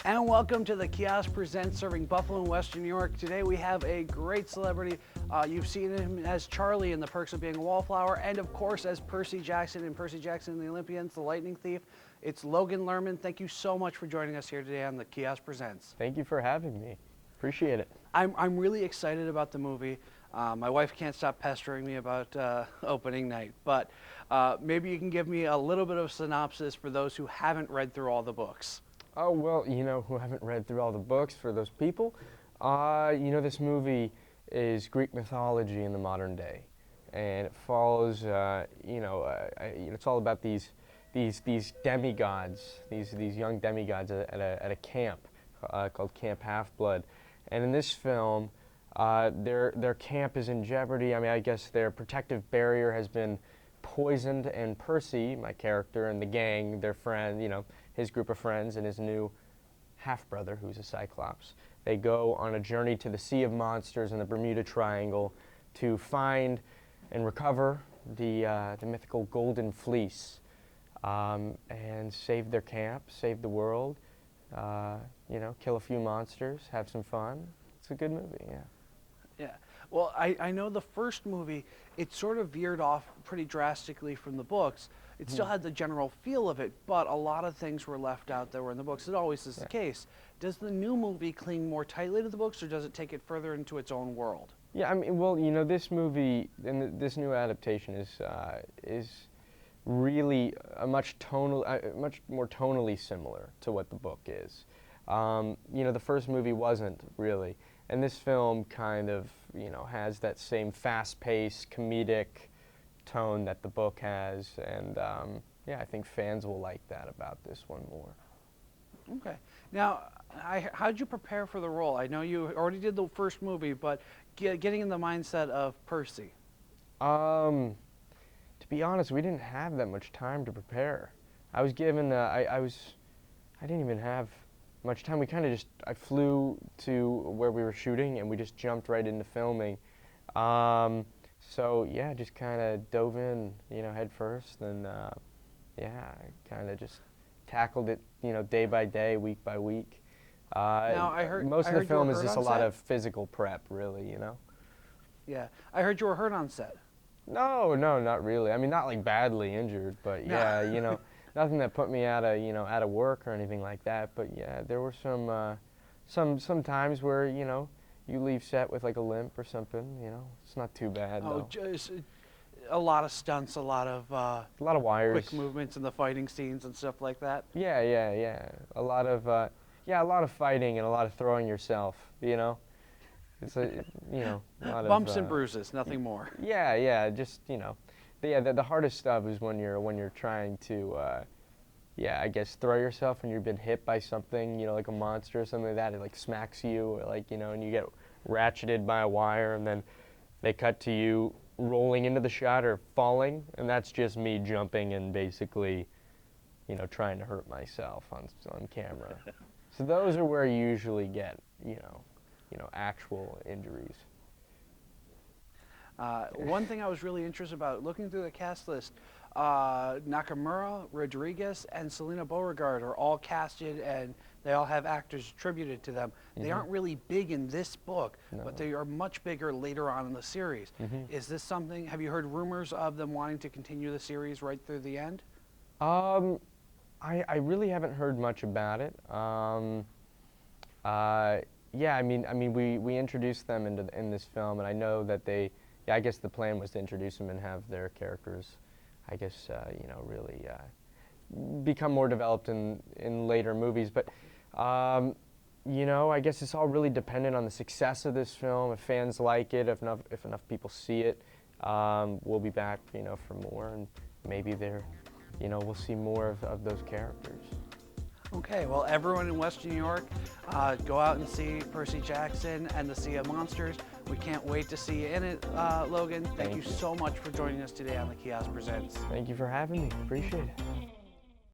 And welcome to the Kiosk Presents, serving Buffalo and Western New York. Today we have a great celebrity. You've seen him as Charlie in The Perks of Being a Wallflower, and of course as Percy Jackson in Percy Jackson and the Olympians, The Lightning Thief. It's Logan Lerman. Thank you so much for joining us here today on the Kiosk Presents. Thank you for having me. Appreciate it. I'm really excited about the movie. My wife can't stop pestering me about opening night, but maybe you can give me a little bit of synopsis for those who haven't read through all the books. Oh, well, who haven't read through all the books, for those people, this movie is Greek mythology in the modern day. And it follows, it's all about these demigods, these young demigods at a camp called Camp Half-Blood. And in this film, their camp is in jeopardy. I mean, I guess their protective barrier has been poisoned, and Percy, my character, and the gang, their friend, his group of friends and his new half-brother, who's a Cyclops, they go on a journey to the Sea of Monsters in the Bermuda Triangle to find and recover the mythical Golden Fleece, and save their camp, save the world, kill a few monsters, have some fun. It's a good movie, yeah. Yeah. Well, I know the first movie, it sort of veered off pretty drastically from the books. It still had the general feel of it, but a lot of things were left out that were in the books. It always is the case. Does the new movie cling more tightly to the books, or does it take it further into its own world? Yeah, I mean, well, this movie and this new adaptation is really much more tonally similar to what the book is. The first movie wasn't really, and this film kind of has that same fast-paced comedic tone that the book has, and I think fans will like that about this one more. Okay. Now, how did you prepare for the role? I know you already did the first movie, but getting in the mindset of Percy. To be honest, we didn't have that much time to prepare. I was given, I didn't even have much time. I flew to where we were shooting, and we just jumped right into filming. So yeah, just kind of dove in, head first, and kind of just tackled it, day by day, week by week. Now, I heard most of the film is just a lot set? of physical prep, really, Yeah, I heard you were hurt on set. No, not really. I mean, not like badly injured, but yeah, nothing that put me out of work or anything like that. But yeah, there were some times where you leave set with like a limp or something. It's not too bad. Oh, though. just a lot of stunts, a lot of wires, quick movements in the fighting scenes and stuff like that. Yeah. A lot of fighting and a lot of throwing yourself. It's a lot Bumps of, and bruises, nothing more. Yeah, just the hardest stuff is when you're trying to I guess throw yourself when you've been hit by something, like a monster or something like that. It like smacks you, or and you get ratcheted by a wire, and then they cut to you rolling into the shot or falling, and that's just me jumping and basically, trying to hurt myself on camera. So those are where you usually get, actual injuries. One thing I was really interested about, looking through the cast list, Nakamura, Rodriguez, and Selena Beauregard are all casted, and they all have actors attributed to them. They aren't really big in this book, but they are much bigger later on in the series. Is this something, have you heard rumors of them wanting to continue the series right through the end? I really haven't heard much about it. I mean, we introduced them in this film, and I know that I guess the plan was to introduce them and have their characters, I guess, really become more developed in later movies. But, I guess it's all really dependent on the success of this film. If fans like it, if enough people see it, we'll be back, for more, and maybe we'll see more of those characters. Okay, well, everyone in Western New York, go out and see Percy Jackson and the Sea of Monsters. We can't wait to see you in it, Logan. Thank you so much for joining us today on the Kiosk Presents. Thank you for having me. Appreciate it.